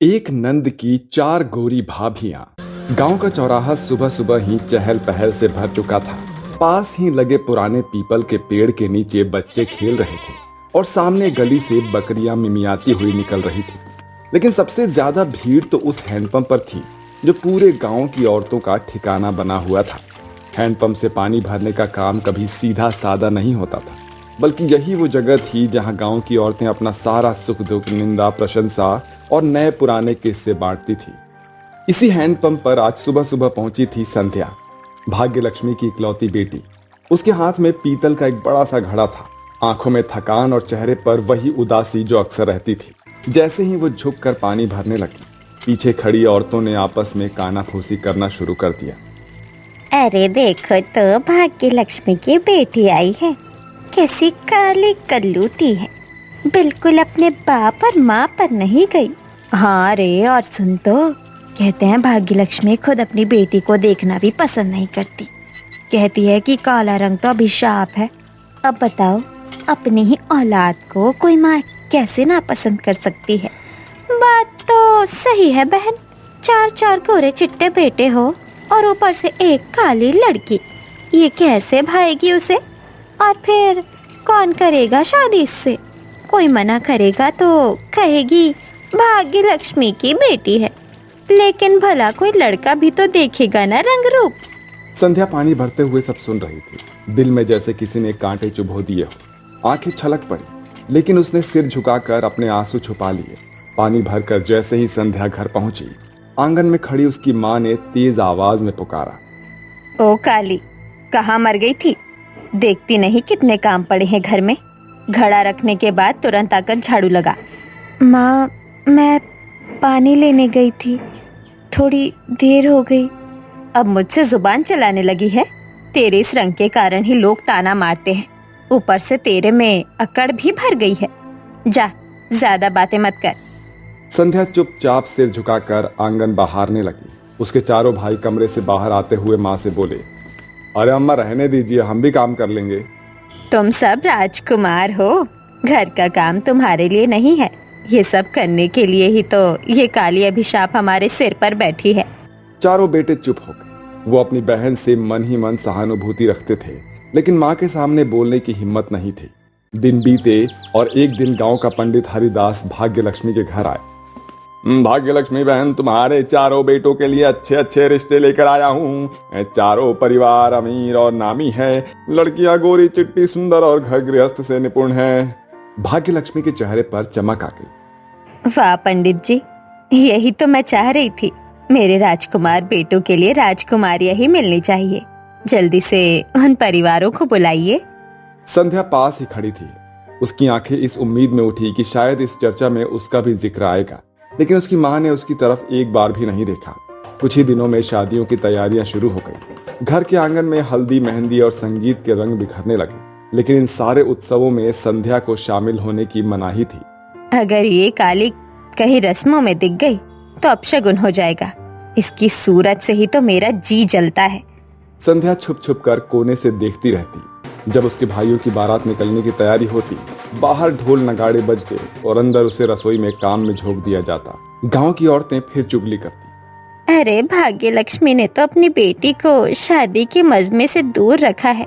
एक नंद की चार गोरी भाभियां। गांव का चौराहा सुबह सुबह ही चहल पहल से भर चुका था। पास ही लगे पुराने पीपल के पेड़ के नीचे बच्चे खेल रहे थे और सामने गली से बकरियां मिमियाती हुई निकल रही थी। लेकिन सबसे ज्यादा भीड़ तो उस हैंडपंप पर थी जो पूरे गांव की औरतों का ठिकाना बना हुआ था। हैंडपंप से पानी भरने का काम कभी सीधा सादा नहीं होता था, बल्कि यही वो जगह थी जहां गांव की औरतें अपना सारा सुख दुख, निंदा, प्रशंसा और नए पुराने किस्से बांटती थी। इसी हैंडपंप पर आज सुबह सुबह पहुंची थी संध्या, भाग्य लक्ष्मी की इकलौती बेटी। उसके हाथ में पीतल का एक बड़ा सा घड़ा था, आंखों में थकान और चेहरे पर वही उदासी जो अक्सर रहती थी। जैसे ही वो झुककर पानी भरने लगी, पीछे खड़ी औरतों ने आपस में कानाफूसी करना शुरू कर दिया। अरे देखो तो भाग्य लक्ष्मी की बेटी आई है, कैसी काली कल्लूटी है, बिल्कुल अपने बाप और माँ पर नहीं गई। हाँ रे, और सुन तो, कहते हैं भाग्य लक्ष्मी खुद अपनी बेटी को देखना भी पसंद नहीं करती। कहती है कि काला रंग तो अभिशाप है। अब बताओ, अपनी ही औलाद को कोई माँ कैसे नापसंद कर सकती है। बात तो सही है बहन, चार चार गोरे चिट्टे बेटे हो और ऊपर से एक काली लड़की, ये कैसे भाएगी उसे? और फिर कौन करेगा शादी इससे? कोई मना करेगा तो कहेगी भाग्य लक्ष्मी की बेटी है, लेकिन भला कोई लड़का भी तो देखेगा ना रंग रूप। संध्या पानी भरते हुए सब सुन रही थी। दिल में जैसे किसी ने कांटे चुभो दिए हो। आंखें छलक पड़ी, लेकिन उसने सिर झुकाकर अपने आंसू छुपा लिए। पानी भरकर जैसे ही संध्या घर पहुंची, आंगन में खड़ी उसकी माँ ने तेज आवाज में पुकारा, ओ काली, कहाँ मर गई थी? देखती नहीं कितने काम पड़े हैं घर में? घड़ा रखने के बाद तुरंत आकर झाड़ू लगा। माँ, मैं पानी लेने गई थी, थोड़ी देर हो गई। अब मुझसे जुबान चलाने लगी है? तेरे इस रंग के कारण ही लोग ताना मारते हैं, ऊपर से तेरे में अकड़ भी भर गई है। जा, ज्यादा बातें मत कर। संध्या चुपचाप सिर झुकाकर आंगन बहारने लगी। उसके चारों भाई कमरे से बाहर आते हुए माँ से बोले, अरे अम्मा रहने दीजिए, हम भी काम कर लेंगे। तुम सब राजकुमार हो, घर का काम तुम्हारे लिए नहीं है। ये सब करने के लिए ही तो ये काली अभिशाप हमारे सिर पर बैठी है। चारों बेटे चुप हो गए। वो अपनी बहन से मन ही मन सहानुभूति रखते थे, लेकिन माँ के सामने बोलने की हिम्मत नहीं थी। दिन बीते और एक दिन गांव का पंडित हरिदास भाग्य लक्ष्मी के घर आए। भाग्य लक्ष्मी बहन, तुम्हारे चारों बेटों के लिए अच्छे अच्छे रिश्ते लेकर आया हूँ। चारों परिवार अमीर और नामी है। लड़कियां गोरी चिट्टी सुंदर और घर गृहस्थ से निपुण है। भाग्य लक्ष्मी के चेहरे पर चमक आ गई। वाह पंडित जी, यही तो मैं चाह रही थी। मेरे राजकुमार बेटों के लिए राजकुमारियां ही मिलनी चाहिए। जल्दी से उन परिवारों को बुलाइए। संध्या पास ही खड़ी थी। उसकी आंखें इस उम्मीद में उठी कि शायद इस चर्चा में उसका भी जिक्र आएगा, लेकिन उसकी माँ ने उसकी तरफ एक बार भी नहीं देखा। कुछ ही दिनों में शादियों की तैयारियां शुरू हो गई। घर के आंगन में हल्दी, मेहंदी और संगीत के रंग बिखरने लगे, लेकिन इन सारे उत्सवों में संध्या को शामिल होने की मनाही थी। अगर ये काली कहीं रस्मों में दिख गई तो अपशगुन हो जाएगा। इसकी सूरत से ही तो मेरा जी जलता है। संध्या छुप छुप कर कोने से देखती रहती। जब उसके भाइयों की बारात निकलने की तैयारी होती, बाहर ढोल नगाड़े बजते और अंदर उसे रसोई में काम में झोंक दिया जाता। गांव की औरतें फिर चुगली करती। अरे भाग्य लक्ष्मी ने तो अपनी बेटी को शादी के मजमे से दूर रखा है।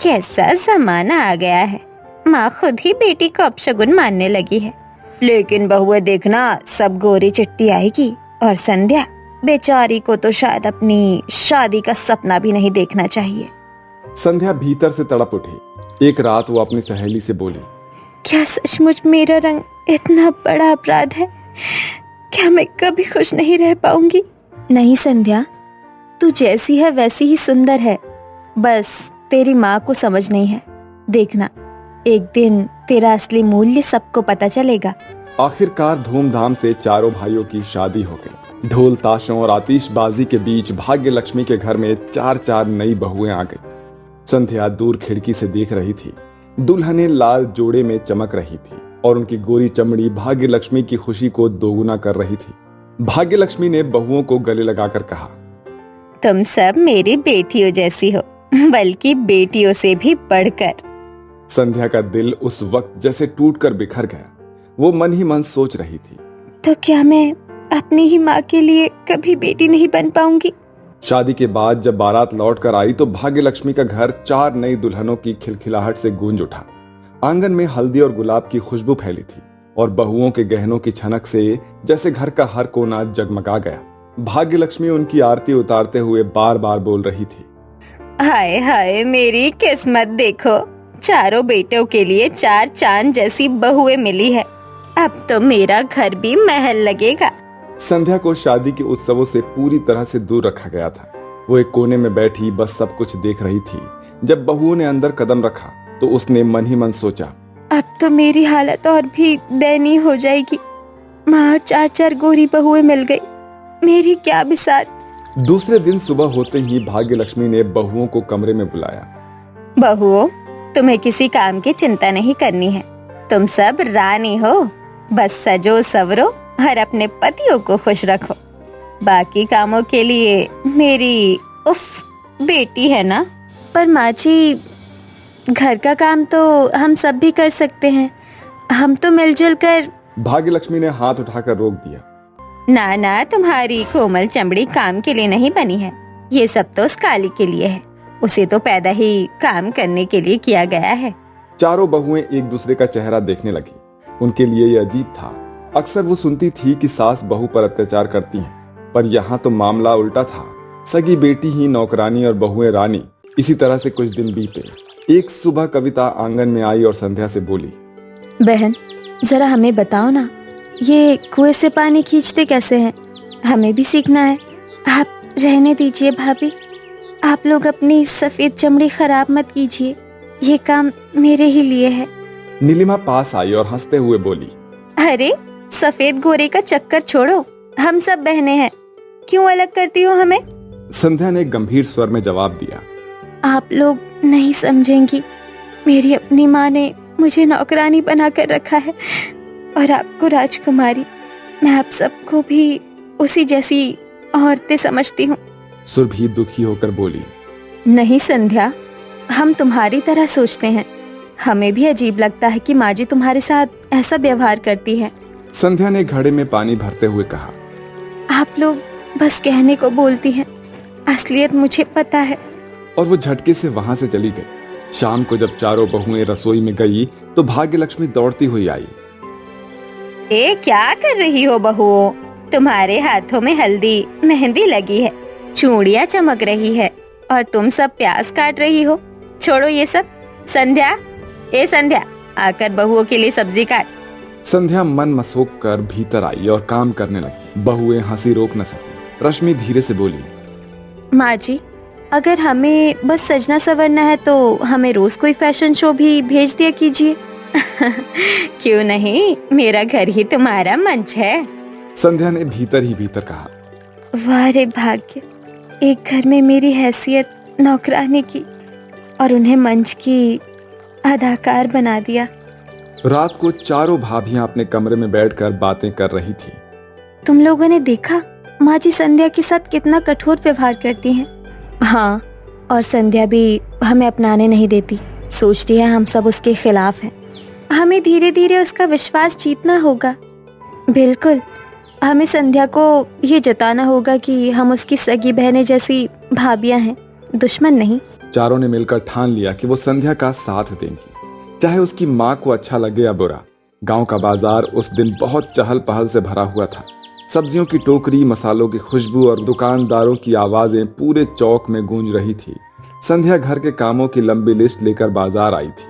कैसा जमाना आ गया है, माँ खुद ही बेटी को अपशगुन मानने लगी है। लेकिन बहुए देखना, सब गोरी चिट्टी आएगी और संध्या बेचारी को तो शायद अपनी शादी का सपना भी नहीं देखना चाहिए। संध्या भीतर से तड़प उठी। एक रात वो अपनी सहेली से बोली, क्या सचमुच मेरा रंग इतना बड़ा अपराध है? क्या मैं कभी खुश नहीं रह पाऊंगी? नहीं संध्या, तू जैसी है वैसी ही सुंदर है, बस तेरी माँ को समझ नहीं है। देखना, एक दिन तेरा असली मूल्य सबको पता चलेगा। आखिरकार धूमधाम से चारों भाइयों की शादी हो गई। ढोल, ताशों और आतिशबाजी के बीच भाग्य लक्ष्मी के घर में चार चार नई बहुएं आ गई। संध्या दूर खिड़की से देख रही थी। दुल्हनें लाल जोड़े में चमक रही थी और उनकी गोरी चमड़ी भाग्य लक्ष्मी की खुशी को दोगुना कर रही थी। भाग्य लक्ष्मी ने बहुओं को गले लगाकर कहा, तुम सब मेरी बेटियों जैसी हो, बल्कि बेटियों से भी बढ़कर। संध्या का दिल उस वक्त जैसे टूटकर बिखर गया। वो मन ही मन सोच रही थी, तो क्या मैं अपनी ही माँ के लिए कभी बेटी नहीं बन पाऊंगी। शादी के बाद जब बारात लौट कर आई तो भाग्य लक्ष्मी का घर 4 नई दुल्हनों की खिलखिलाहट से गूंज उठा। आंगन में हल्दी और गुलाब की खुशबू फैली थी और बहुओं के गहनों की छनक से जैसे घर का हर कोना जगमगा गया। भाग्य लक्ष्मी उनकी आरती उतारते हुए बार बार बोल रही थी, हाय हाय मेरी किस्मत देखो, चारों बेटों के लिए 4 चांद जैसी बहुएं मिली है। अब तो मेरा घर भी महल लगेगा। संध्या को शादी के उत्सवों से पूरी तरह से दूर रखा गया था। वो एक कोने में बैठी बस सब कुछ देख रही थी। जब बहुओं ने अंदर कदम रखा तो उसने मन ही मन सोचा, अब तो मेरी हालत और भी दयनीय हो जाएगी। माँ 4 गोरी बहुएं मिल गई, मेरी क्या बिसात। दूसरे दिन सुबह होते ही भाग्य लक्ष्मी ने बहुओं को कमरे में बुलाया। बहुओं, तुम्हें किसी काम की चिंता नहीं करनी है। तुम सब रानी हो, बस सजो सवरो और अपने पतियों को खुश रखो। बाकी कामों के लिए मेरी बेटी है ना। पर माँ जी, घर का काम तो हम सब भी कर सकते हैं, हम तो मिलजुल कर। भाग्य लक्ष्मी ने हाथ उठाकर रोक दिया। ना ना, तुम्हारी कोमल चमड़ी काम के लिए नहीं बनी है, ये सब तो उस काली के लिए है। उसे तो पैदा ही काम करने के लिए किया गया है। चारों बहुएं एक दूसरे का चेहरा देखने लगी। उनके लिए यह अजीब था। अक्सर वो सुनती थी कि सास बहू पर अत्याचार करती हैं, पर यहाँ तो मामला उल्टा था। सगी बेटी ही नौकरानी और बहुएं रानी। इसी तरह से कुछ दिन बीते। एक सुबह कविता आंगन में आई और संध्या से बोली, बहन, जरा हमें बताओ ना, ये कुएं से पानी खींचते कैसे हैं? हमें भी सीखना है। आप रहने दीजिए भाभी, आप लोग अपनी सफेद चमड़ी खराब मत कीजिए, ये काम मेरे ही लिए है। नीलिमा पास आई और हंसते हुए बोली, अरे सफेद गोरे का चक्कर छोड़ो, हम सब बहनें हैं, क्यों अलग करती हो हमें? संध्या ने गंभीर स्वर में जवाब दिया, आप लोग नहीं समझेंगी, मेरी अपनी माँ ने मुझे नौकरानी बनाकर रखा है और आपको राजकुमारी। मैं आप सबको भी उसी जैसी औरतें समझती हूँ। सुरभि दुखी होकर बोली, नहीं संध्या, हम तुम्हारी तरह सोचते हैं। हमें भी अजीब लगता है कि माँ जी तुम्हारे साथ ऐसा व्यवहार करती है। संध्या ने घड़े में पानी भरते हुए कहा, आप लोग बस कहने को बोलती हैं, असलियत मुझे पता है। और वो झटके से वहां से चली गई। शाम को जब चारों बहुएं रसोई में गई तो भाग्य लक्ष्मी दौड़ती हुई आई। क्या कर रही हो बहुओं? तुम्हारे हाथों में हल्दी मेहंदी लगी है, चूड़ियाँ चमक रही है और तुम सब प्याज काट रही हो। छोड़ो ये सब। संध्या, संध्या, आकर बहुओं के लिए सब्जी काट। संध्या मन मसोक कर भीतर आई और काम करने लगी। बहुएं हंसी रोक न सकी। रश्मि धीरे से बोली, माँ जी, अगर हमें बस सजना संवरना है तो हमें रोज कोई फैशन शो भी भेज दिया कीजिए। क्यों नहीं, मेरा घर ही तुम्हारा मंच है। संध्या ने भीतर ही भीतर कहा, वाह रे भाग्य, एक घर में मेरी हैसियत नौकरानी की और उन्हें मंच की अदाकार बना दिया। रात को चारों भाभियां अपने कमरे में बैठकर बातें कर रही थी। तुम लोगों ने देखा माँ जी संध्या के साथ कितना कठोर व्यवहार करती हैं। हाँ, और संध्या भी हमें अपनाने नहीं देती, सोचती है हम सब उसके खिलाफ हैं। हमें धीरे धीरे उसका विश्वास जीतना होगा। बिल्कुल, हमें संध्या को ये जताना होगा कि हम उसकी सगी बहनें जैसी भाभियां हैं, दुश्मन नहीं। चारों ने मिलकर ठान लिया कि वो संध्या का साथ देंगी, चाहे उसकी माँ को अच्छा लगे या बुरा। गांव का बाजार उस दिन बहुत चहल पहल से भरा हुआ था। सब्जियों की टोकरी, मसालों की खुशबू और दुकानदारों की आवाजें पूरे चौक में गूंज रही थी। संध्या घर के कामों की लंबी लिस्ट लेकर बाजार आई थी,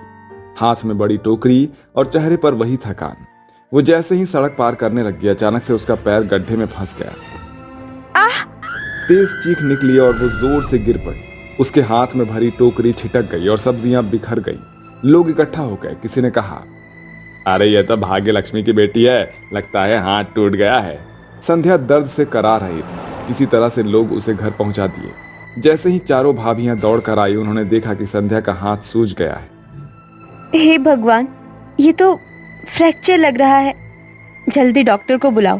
हाथ में बड़ी टोकरी और चेहरे पर वही थकान। वो जैसे ही सड़क पार करने लगी, अचानक से उसका पैर गड्ढे में फंस गया। तेज चीख निकली और वो जोर से गिर पड़ी। उसके हाथ में भरी टोकरी छिटक गई और सब्जियां बिखर गई। लोग इकट्ठा हो गए। किसी ने कहा, अरे ये तो भाग्य लक्ष्मी की बेटी है, लगता है हाथ टूट गया है। संध्या दर्द से करा रही थी। किसी तरह से लोग उसे घर पहुंचा दिए। जैसे ही चारों भाभियां दौड़ कर आई, उन्होंने देखा कि संध्या का हाथ सूज गया है। हे भगवान, ये तो फ्रैक्चर लग रहा है, जल्दी डॉक्टर को बुलाओ।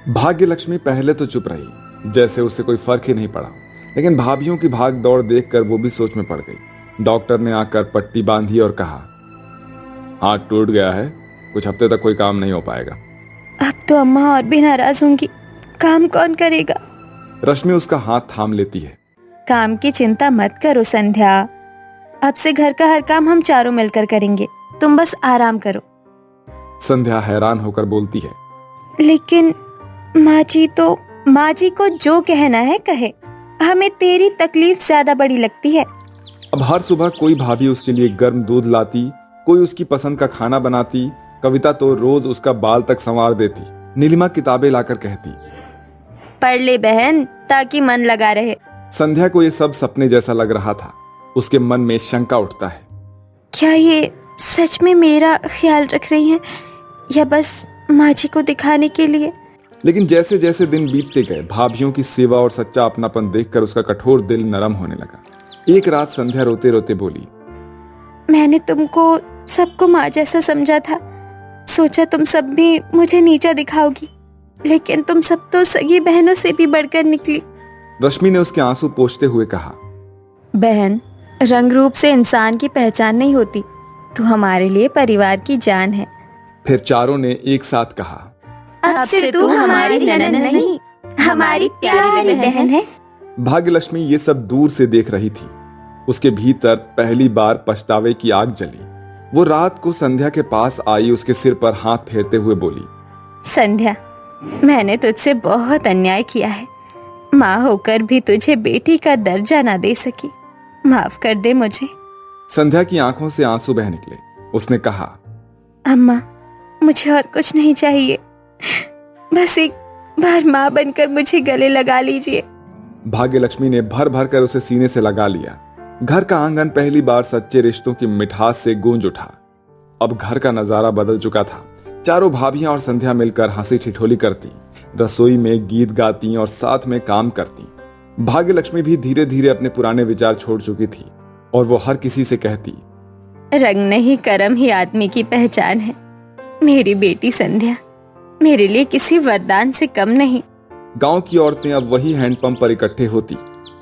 भाग्य लक्ष्मी पहले तो चुप रही, जैसे उसे कोई फर्क ही नहीं पड़ा, लेकिन भाभियों की भाग दौड़ देखकर वो भी सोच में पड़ गई। डॉक्टर ने आकर पट्टी बांधी और कहा, हाथ टूट गया है, कुछ हफ्ते तक कोई काम नहीं हो पाएगा। अब तो अम्मा और भी नाराज होंगी। काम कौन करेगा? रश्मि उसका हाथ थाम लेती है। काम की चिंता मत करो संध्या, अब से घर का हर काम हम चारों मिलकर करेंगे, तुम बस आराम करो। संध्या हैरान होकर बोलती है, लेकिन माँ जी को जो कहना है कहे, हमें तेरी तकलीफ ज्यादा बड़ी लगती है। अब हर सुबह कोई भाभी उसके लिए गर्म दूध लाती, कोई उसकी पसंद का खाना बनाती, कविता तो रोज उसका बाल तक संवार देती, नीलिमा किताबें लाकर कहती, पढ़ ले बहन ताकि मन लगा रहे। संध्या को ये सब सपने जैसा लग रहा था। उसके मन में शंका उठता है, क्या ये सच में मेरा ख्याल रख रही हैं या बस माँ जी को दिखाने के लिए? लेकिन जैसे जैसे दिन बीतते गए, भाभीयों की सेवा और सच्चा अपनापन देखकर उसका कठोर दिल नरम होने लगा। एक रात संध्या रोते रोते बोली, मैंने तुमको सबको माँ जैसा समझा था, सोचा तुम सब भी मुझे नीचा दिखाओगी, लेकिन तुम सब तो सगी बहनों से भी बढ़कर निकली। रश्मि ने उसके आंसू पोंछते हुए कहा, बहन, रंग रूप से इंसान की पहचान नहीं होती, तू हमारे लिए परिवार की जान है। फिर चारों ने एक साथ कहा, अब से तू हमारी ननद नहीं, हमारी प्यारी बहन है। भाग्यलक्ष्मी ये सब दूर से देख रही थी। उसके भीतर पहली बार पछतावे की आग जली। वो रात को संध्या के पास आई, उसके सिर पर हाथ फेरते हुए बोली, संध्या, मैंने तुझसे बहुत अन्याय किया है, माँ होकर भी तुझे बेटी का दर्जा ना दे सकी, माफ कर दे मुझे। संध्या की आंखों से आंसू बह निकले। उसने कहा, अम्मा, मुझे और कुछ नहीं चाहिए, बस एक बार माँ बनकर मुझे गले लगा लीजिए। भाग्यलक्ष्मी ने भर भर कर उसे सीने से लगा लिया। घर का आंगन पहली बार सच्चे रिश्तों की मिठास से गूंज उठा। अब घर का नजारा बदल चुका था। चारों भाभियां और संध्या मिलकर हंसी ठिठोली करती, रसोई में गीत गाती और साथ में काम करती। भाग्यलक्ष्मी भी धीरे धीरे अपने पुराने विचार छोड़ चुकी थी और वो हर किसी से कहती, रंग नहीं कर्म ही आदमी की पहचान है। मेरी बेटी संध्या मेरे लिए किसी वरदान से कम नहीं। गांव की औरतें अब वही हैंडपंप पर इकट्ठे होती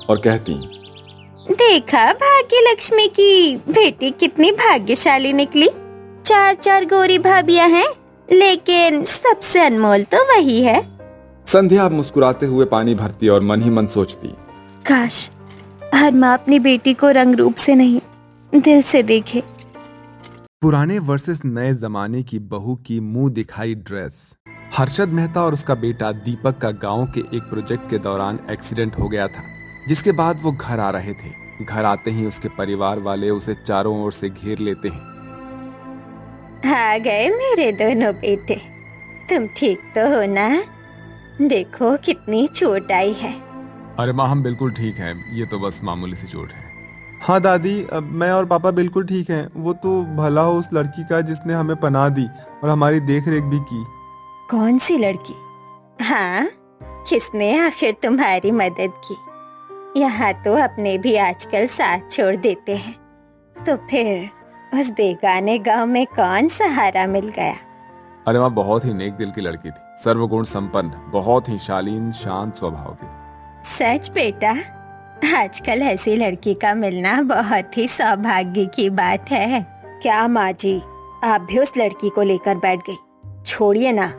और कहती, देखा भाग्यलक्ष्मी की बेटी कितनी भाग्यशाली निकली। 4 गोरी भाभियां हैं, लेकिन सबसे अनमोल तो वही है। संध्या अब मुस्कुराते हुए पानी भरती और मन ही मन सोचती, काश हर माँ अपनी बेटी को रंग रूप से नहीं, दिल से देखे। पुराने वर्सेस नए जमाने की बहू की मुंह दिखाई ड्रेस। हर्षद मेहता और उसका बेटा दीपक का गांव के एक प्रोजेक्ट के दौरान एक्सीडेंट हो गया था, जिसके बाद वो घर आ रहे थे। घर आते ही उसके परिवार वाले उसे चारों ओर से घेर लेते हैं। आ गए मेरे दोनों बेटे, तुम ठीक तो हो ना? देखो कितनी चोट आई है। अरे माँ, हम बिल्कुल ठीक हैं, ये तो बस मामूली सी चोट है। हाँ दादी, अब मैं और पापा बिल्कुल ठीक हैं। वो तो भला हो उस लड़की का जिसने हमें पनाह दी और हमारी देख रेख भी की। कौन सी लड़की? हाँ, किसने आखिर तुम्हारी मदद की? यहाँ तो अपने भी आजकल साथ छोड़ देते हैं, तो फिर उस बेगाने गांव में कौन सहारा मिल गया? अरे माँ, बहुत ही नेक दिल की लड़की थी, सर्वगुण संपन्न, बहुत ही शालीन शांत स्वभाव की थी। सच बेटा, आजकल ऐसी लड़की का मिलना बहुत ही सौभाग्य की बात है। क्या माँ जी, आप भी उस लड़की को लेकर बैठ गई? छोड़िए ना।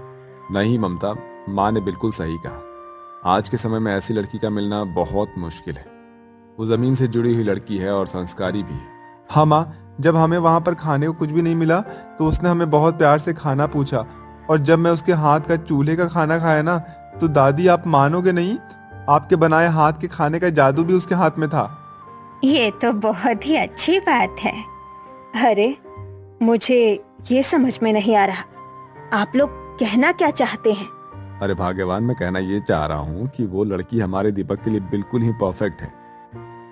नहीं ममता, माँ ने बिल्कुल सही कहा। आज के समय में ऐसी लड़की का मिलना बहुत मुश्किल है। वो जमीन से जुड़ी हुई लड़की है और संस्कारी भी है। हाँ माँ, जब हमें वहाँ पर खाने को कुछ भी नहीं मिला तो उसने हमें बहुत प्यार से खाना पूछा, और जब मैं उसके हाथ का चूल्हे का खाना खाया ना, तो दादी आप मानोगे नहीं, आपके बनाए हाथ के खाने का जादू भी उसके हाथ में था। ये तो बहुत ही अच्छी बात है। अरे, मुझे ये समझ में नहीं आ रहा, आप लोग कहना क्या चाहते हैं? अरे भाग्यवान, मैं कहना ये चाह रहा हूँ कि वो लड़की हमारे दीपक के लिए बिल्कुल ही परफेक्ट है।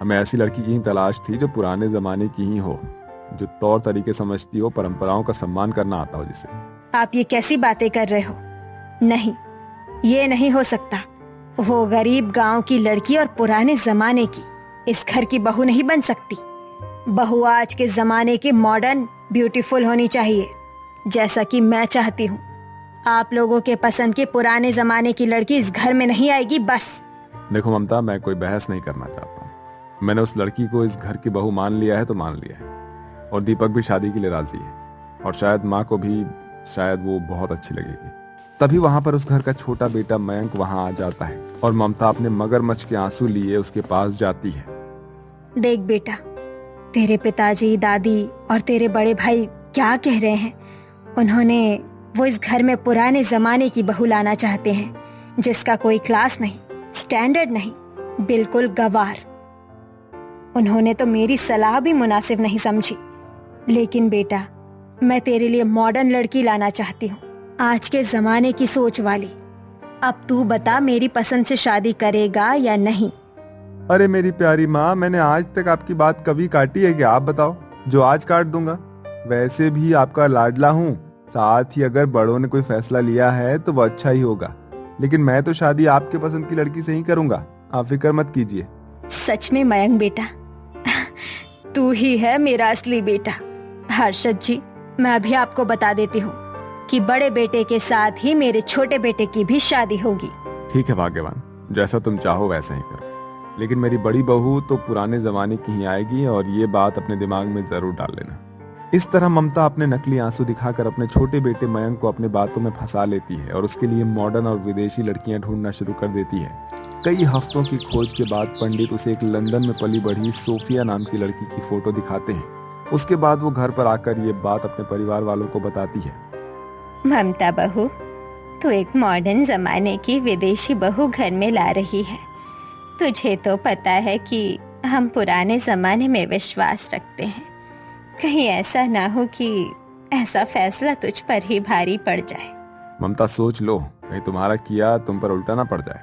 हमें ऐसी लड़की की ही तलाश थी जो पुराने जमाने की ही हो, जो तौर तरीके समझती हो, परंपराओं का सम्मान करना आता हो जिसे। आप ये कैसी बातें कर रहे हो? नहीं, ये नहीं हो सकता। वो गरीब गांव की लड़की और पुराने जमाने की इस घर की बहू नहीं बन सकती। बहू आज के जमाने की मॉडर्न ब्यूटीफुल होनी चाहिए, जैसा कि मैं चाहती हूँ। आप लोगों के पसंद की पुराने जमाने की लड़की इस घर में नहीं आएगी, बस। देखो ममता, मैं कोई बहस नहीं करना चाहता हूँ। मैंने उस लड़की को इस घर की बहू मान लिया है तो मान लिया है, और दीपक भी शादी के लिए राजी है, और शायद माँ को भी शायद वो बहुत अच्छी लगेगी। तभी वहाँ पर उस घर का छोटा बेटा मयंक वहाँ आ जाता है और ममता अपने मगरमच्छ के आंसू लिए उसके पास जाती है। देख बेटा, तेरे पिताजी, दादी और तेरे बड़े भाई क्या कह रहे हैं। वो इस घर में पुराने जमाने की बहू लाना चाहते हैं, जिसका कोई क्लास नहीं, स्टैंडर्ड नहीं, बिल्कुल गवार। उन्होंने तो मेरी सलाह भी मुनासिब नहीं समझी। लेकिन बेटा, मैं तेरे लिए मॉडर्न लड़की लाना चाहती हूँ, आज के जमाने की सोच वाली। अब तू बता, मेरी पसंद से शादी करेगा या नहीं? अरे मेरी प्यारी माँ, मैंने आज तक आपकी बात कभी काटी है क्या? आप बताओ, जो आज काट दूंगा। वैसे भी आपका लाडला हूँ, साथ ही अगर बड़ों ने कोई फैसला लिया है तो वो अच्छा ही होगा। लेकिन मैं तो शादी आपके पसंद की लड़की से ही करूंगा, आप फिक्र मत कीजिए। सच में मयंक बेटा, तू ही है मेरा असली बेटा। हर्षद जी, मैं अभी आपको बता देती हूँ कि बड़े बेटे के साथ ही मेरे छोटे बेटे की भी शादी होगी। ठीक है भाग्यवान, जैसा तुम चाहो वैसा ही करो। लेकिन मेरी बड़ी बहू तो पुराने जमाने की ही आएगी, और ये बात अपने दिमाग में जरूर डाल लेना। इस तरह ममता अपने नकली आंसू दिखाकर अपने छोटे बेटे मयंक को अपने बातों में फंसा लेती है और उसके लिए मॉडर्न और विदेशी लड़कियां ढूंढना शुरू कर देती है। कई हफ्तों की खोज के बाद पंडित उसे एक लंदन में पली बढ़ी सोफिया नाम की लड़की की फोटो दिखाते हैं। उसके बाद वो घर पर आकर ये बात अपने परिवार वालों को बताती है। ममता बहू, तू एक मॉडर्न जमाने की विदेशी बहू घर में ला रही है। तुझे तो पता है कि हम पुराने जमाने में विश्वास रखते हैं। कहीं ऐसा ना हो कि ऐसा फैसला तुझ पर ही भारी पड़ जाए। ममता सोच लो, कहीं तुम्हारा किया तुम पर उल्टा ना पड़ जाए,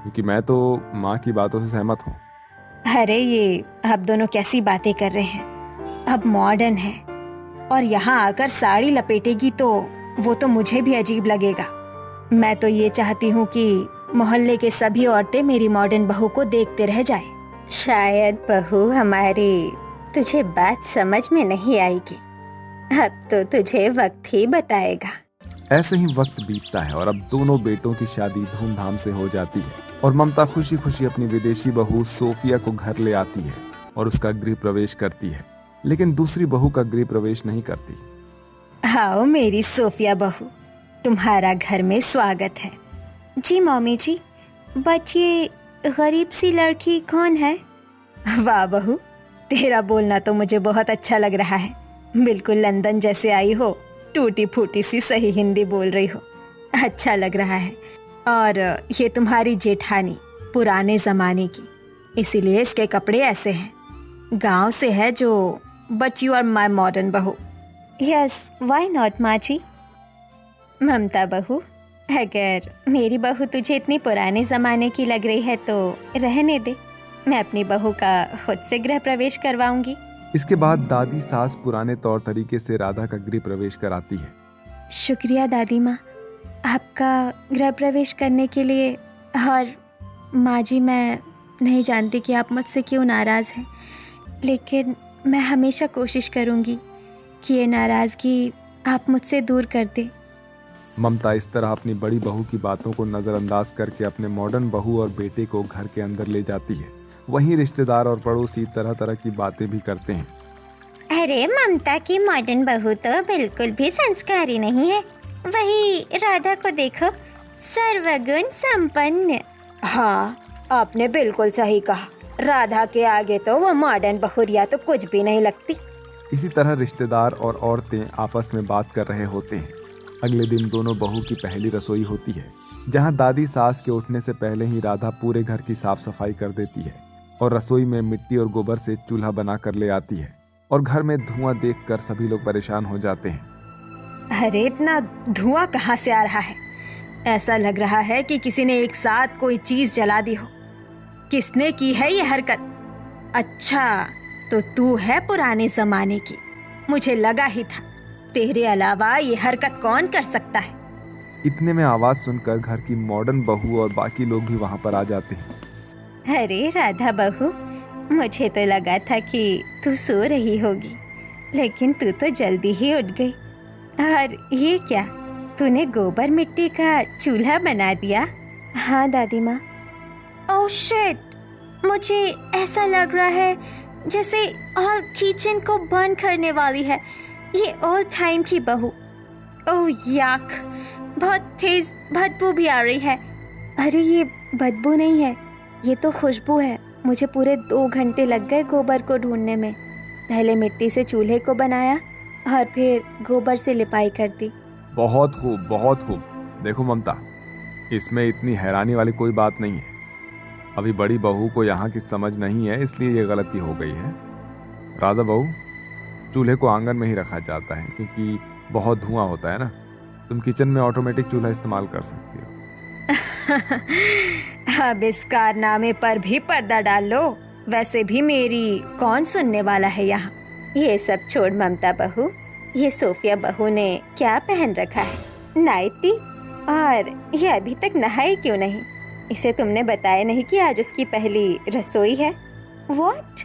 क्योंकि मैं तो माँ की बातों से सहमत हूँ। अरे ये आप दोनों कैसी बातें कर रहे हैं? अब मॉडर्न है और यहाँ आकर साड़ी लपेटेगी तो वो तो मुझे भी अजीब लगेगा। मैं तो ये चाहती हूँ कि मोहल्ले के सभी औरतें मेरी मॉडर्न बहू को देखते रह जाएं। शायद बहू हमारी तुझे बात समझ में नहीं आएगी। अब तो तुझे वक्त ही बताएगा। ऐसे ही वक्त बीतता है और अब दोनों बेटों की शादी धूमधाम से हो जाती है और ममता खुशी खुशी अपनी विदेशी बहू सोफिया को घर ले आती है और उसका गृह प्रवेश करती है। लेकिन दूसरी बहू का गृह प्रवेश नहीं करती। आओ मेरी सोफिया बहू, तुम्हारा घर में स्वागत है। जी मम्मी जी, बट ये गरीब सी लड़की कौन है? वाह बहू, तेरा बोलना तो मुझे बहुत अच्छा लग रहा है। बिल्कुल लंदन जैसे आई हो, टूटी फूटी सी सही हिंदी बोल रही हो, अच्छा लग रहा है। और ये तुम्हारी जेठानी, पुराने जमाने की, इसीलिए इसके कपड़े ऐसे हैं। गांव से है जो, but you are my modern बहू। यस, व्हाई नॉट माँ जी। ममता बहू, अगर मेरी बहू तुझे इतनी पुराने जमाने की लग रही है तो रहने दे, मैं अपनी बहू का खुद से गृह प्रवेश करवाऊंगी। इसके बाद दादी सास पुराने तौर तरीके से राधा का गृह प्रवेश कराती है। शुक्रिया दादी माँ, आपका गृह प्रवेश करने के लिए। और माँ जी, मैं नहीं जानती कि आप मुझसे क्यों नाराज़ हैं, लेकिन मैं हमेशा कोशिश करूँगी कि ये नाराज़गी आप मुझसे दूर कर दें। ममता इस तरह अपनी बड़ी बहू की बातों को नज़रअंदाज करके अपने मॉडर्न बहू और बेटे को घर के अंदर ले जाती है। वहीं रिश्तेदार और पड़ोसी तरह तरह की बातें भी करते हैं। अरे ममता की मॉडर्न बहू तो बिल्कुल भी संस्कारी नहीं है। वही राधा को देखो, सर्वगुण संपन्न। हाँ, आपने बिल्कुल सही कहा। राधा के आगे तो वो मॉडर्न बहुरिया तो कुछ भी नहीं लगती। इसी तरह रिश्तेदार और औरतें आपस में बात कर रहे होते हैं। अगले दिन दोनों बहू की पहली रसोई होती है, जहां दादी सास के उठने से पहले ही राधा पूरे घर की साफ सफाई कर देती है और रसोई में मिट्टी और गोबर से चूल्हा बना कर ले आती है। और घर में धुआं देखकर सभी लोग परेशान हो जाते हैं। अरे इतना धुआं कहाँ से आ रहा है? ऐसा लग रहा है कि किसी ने एक साथ कोई चीज जला दी हो। किसने की है ये हरकत? अच्छा, तो तू है पुराने जमाने की। मुझे लगा ही था, तेरे अलावा ये हरकत कौन कर सकता है? इतने में आवाज सुनकर घर की मॉडर्न बहू और बाकी लोग भी वहां पर आ जाते हैं। अरे राधा बहू, मुझे तो लगा था कि तू सो रही होगी, लेकिन तू तो जल्दी ही उठ गई। और ये क्या, तूने गोबर मिट्टी का चूल्हा बना दिया? हाँ दादी माँ। ओह शिट, मुझे ऐसा लग रहा है जैसे ऑल किचन को बर्न करने वाली है ये ऑल टाइम की बहू। ओह याक, बहुत तेज बदबू भी आ रही है। अरे ये बदबू नहीं है, ये तो खुशबू है। मुझे पूरे 2 घंटे लग गए गोबर को ढूंढने में। पहले मिट्टी से चूल्हे को बनाया और फिर गोबर से लिपाई कर दी। बहुत खूब, बहुत खूब। देखो ममता, इसमें इतनी हैरानी वाली कोई बात नहीं है। अभी बड़ी बहू को यहाँ की समझ नहीं है, इसलिए ये गलती हो गई है। राधा बहू, चूल्हे को आंगन में ही रखा जाता है क्योंकि बहुत धुआं होता है ना। तुम किचन में ऑटोमेटिक चूल्हा इस्तेमाल कर सकती हो। अब इस कारनामे पर भी पर्दा डाल लो। वैसे भी मेरी कौन सुनने वाला है यहाँ। ये सब छोड़ ममता बहू, ये सोफिया बहू ने क्या पहन रखा है? नाइटी। और ये अभी तक नहाई क्यों नहीं? इसे तुमने बताया नहीं कि आज उसकी पहली रसोई है। What?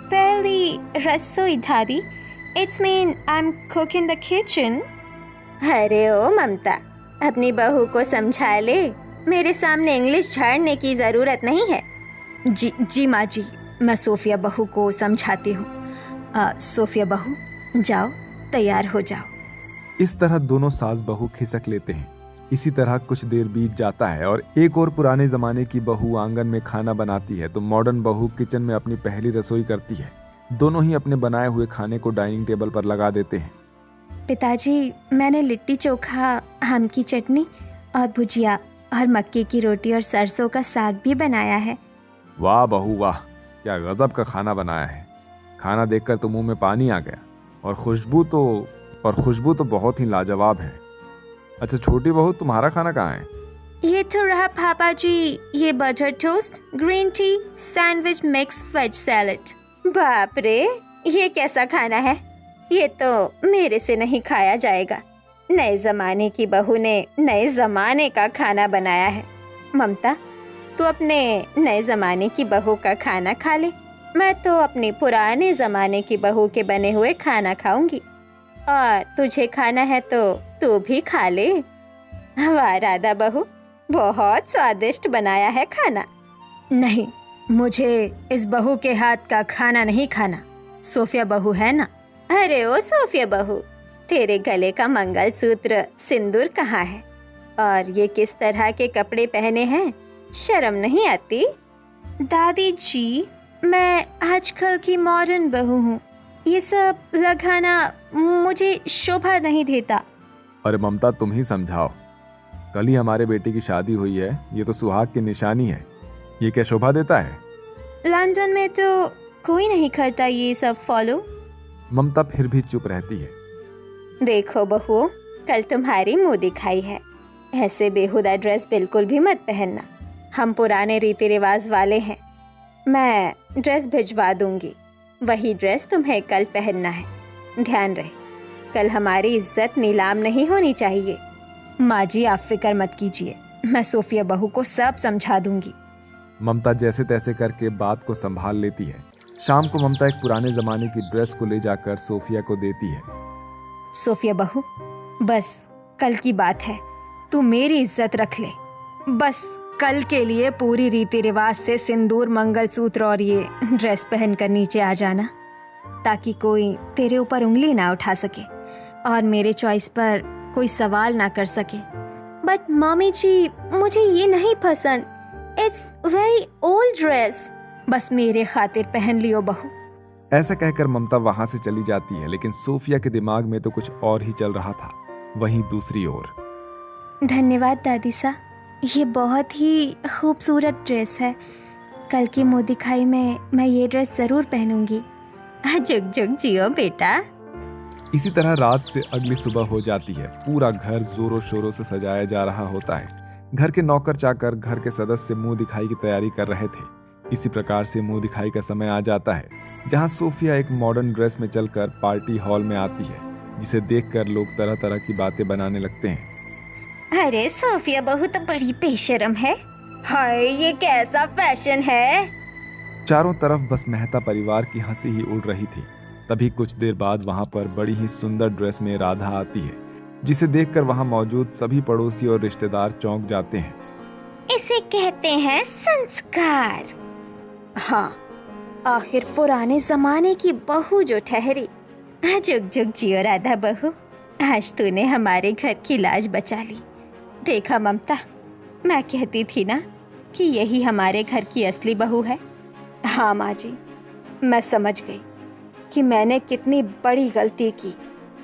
पहली रसोई दादी? It's mean I'm cooking the kitchen. अरे ओ ममता, अपनी बहू को समझा ले। मेरे सामने इंग्लिश झाड़ने की जरूरत नहीं है। जी माँ जी, मैं सोफिया बहू को समझाती हूँ। सोफिया बहू, जाओ तैयार हो जाओ। इस तरह दोनों सास बहू खिसक लेते हैं। इसी तरह कुछ देर बीत जाता है और एक और पुराने जमाने की बहू आंगन में खाना बनाती है तो मॉडर्न बहू किचन में अपनी पहली रसोई करती है। दोनों ही अपने बनाए हुए खाने को डाइनिंग टेबल पर लगा देते हैं। पिताजी, मैंने लिट्टी चोखा, आम की चटनी और भुजिया और मक्के की रोटी और सरसों का साग भी बनाया है। वाह बहू वाह, क्या गजब का खाना बनाया है। खाना देखकर तो मुंह में पानी आ गया। और खुशबू तो बहुत ही लाजवाब है। अच्छा छोटी बहू, तुम्हारा खाना कहाँ है? ये तो रहा पापा जी, ये butter toast, green tea, sandwich, mix veg salad. बाप रे, ये कैसा खाना है? ये तो मेरे से नहीं खाया जाएगा। नए जमाने की बहू ने नए जमाने का खाना बनाया है। ममता, तू अपने नए जमाने की बहू का खाना खा ले। मैं तो अपनी पुराने जमाने की बहू के बने हुए खाना खाऊंगी। और तुझे खाना है तो तू भी खा ले। वाह राधा बहू, बहुत स्वादिष्ट बनाया है खाना। नहीं, मुझे इस बहू के हाथ का खाना नहीं खाना। सोफिया बहू है ना? अरे ओ सोफिया बहू, तेरे गले का मंगलसूत्र सिंदूर कहाँ है? और ये किस तरह के कपड़े पहने हैं? शर्म नहीं आती? दादी जी, मैं आजकल की मॉडर्न बहू हूँ। ये सब लगाना मुझे शोभा नहीं देता। अरे ममता, तुम ही समझाओ। कल ही हमारे बेटे की शादी हुई है, ये तो सुहाग की निशानी है। ये क्या शोभा देता है? लंदन में तो कोई नहीं करता ये सब फॉलो। ममता फिर भी चुप रहती है। देखो बहू, कल तुम्हारी मुंह दिखाई है। ऐसे बेहुदा ड्रेस बिल्कुल भी मत पहनना। हम पुराने रीति रिवाज वाले हैं। मैं ड्रेस भिजवा दूंगी, वही ड्रेस तुम्हें कल पहनना है। ध्यान रहे, कल हमारी इज्जत नीलाम नहीं होनी चाहिए। माँ जी, आप फिक्र मत कीजिए, मैं सोफिया बहू को सब समझा दूंगी। ममता जैसे तैसे करके बात को संभाल लेती है। शाम को ममता एक पुराने जमाने की ड्रेस को ले जाकर सोफिया को देती है। सोफिया बहू, बस कल की बात है, तू मेरी इज्जत रख ले। बस कल के लिए पूरी रीति रिवाज से सिंदूर, मंगलसूत्र और ये ड्रेस पहनकर नीचे आ जाना, ताकि कोई तेरे ऊपर उंगली ना उठा सके और मेरे चॉइस पर कोई सवाल ना कर सके। बट मम्मी जी, मुझे ये नहीं पसंद। It's very old dress. बस मेरे खातिर पहन लियो बहू। ऐसा कहकर ममता वहां से चली जाती है, लेकिन सोफिया के दिमाग में तो कुछ और ही चल रहा था। वहीं दूसरी ओर, धन्यवाद दादी सा, ये बहुत ही खूबसूरत ड्रेस है। कल की मुँह दिखाई में मैं ये ड्रेस जरूर पहनूंगी। जुग जुग जियो बेटा। इसी तरह रात से अगली सुबह हो जाती है। पूरा घर जोरों शोरों से सजाया जा रहा होता है। घर के नौकर चाकर घर के सदस्य मुंह दिखाई की तैयारी कर रहे थे। इसी प्रकार से मुंह दिखाई का समय आ जाता है, जहां सोफिया एक मॉडर्न ड्रेस में चलकर पार्टी हॉल में आती है, जिसे देखकर लोग तरह तरह की बातें बनाने लगते हैं। अरे सोफिया बहू तो बड़ी बेशर्म है। हाय, ये कैसा फैशन है। चारों तरफ बस मेहता परिवार की हंसी ही उड़ रही थी। तभी कुछ देर बाद वहां पर बड़ी ही सुंदर ड्रेस में राधा आती है, जिसे देखकर वहां मौजूद सभी पड़ोसी और रिश्तेदार चौंक जाते हैं। इसे कहते हैं संस्कार। हाँ, आखिर पुराने जमाने की बहू जो ठहरी। जुग जुग जियो राधा बहू, आज तूने हमारे घर की लाज बचा ली। देखा ममता, मैं कहती थी ना कि यही हमारे घर की असली बहू है। हाँ माँ जी, मैं समझ गई कि मैंने कितनी बड़ी गलती की।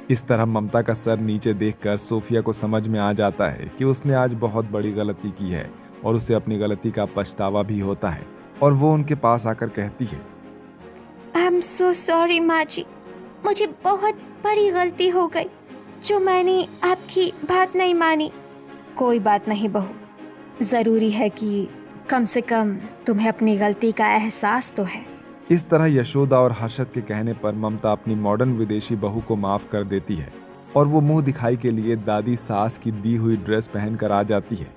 इस तरह ममता का सर नीचे देखकर सोफिया को समझ में आ जाता है कि उसने आज बहुत बड़ी गलती की है और उसे अपनी गलती का पछतावा भी होता है और वो उनके पास आकर कहती है, आई एम सो सॉरी माँ जी, मुझे बहुत बड़ी गलती हो गई जो मैंने आपकी बात नहीं मानी। कोई बात नहीं बहू, जरूरी है कि कम से कम तुम्हें अपनी गलती का एहसास तो है। इस तरह यशोदा और हर्षद के कहने पर ममता अपनी मॉडर्न विदेशी बहू को माफ कर देती है और वो मुंह दिखाई के लिए दादी सास की दी हुई ड्रेस पहनकर आ जाती है,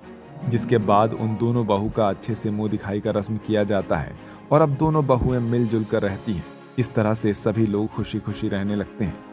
जिसके बाद उन दोनों बहू का अच्छे से मुंह दिखाई का रस्म किया जाता है और अब दोनों बहुएं मिलजुल कर रहती हैं। इस तरह से सभी लोग खुशी खुशी रहने लगते हैं।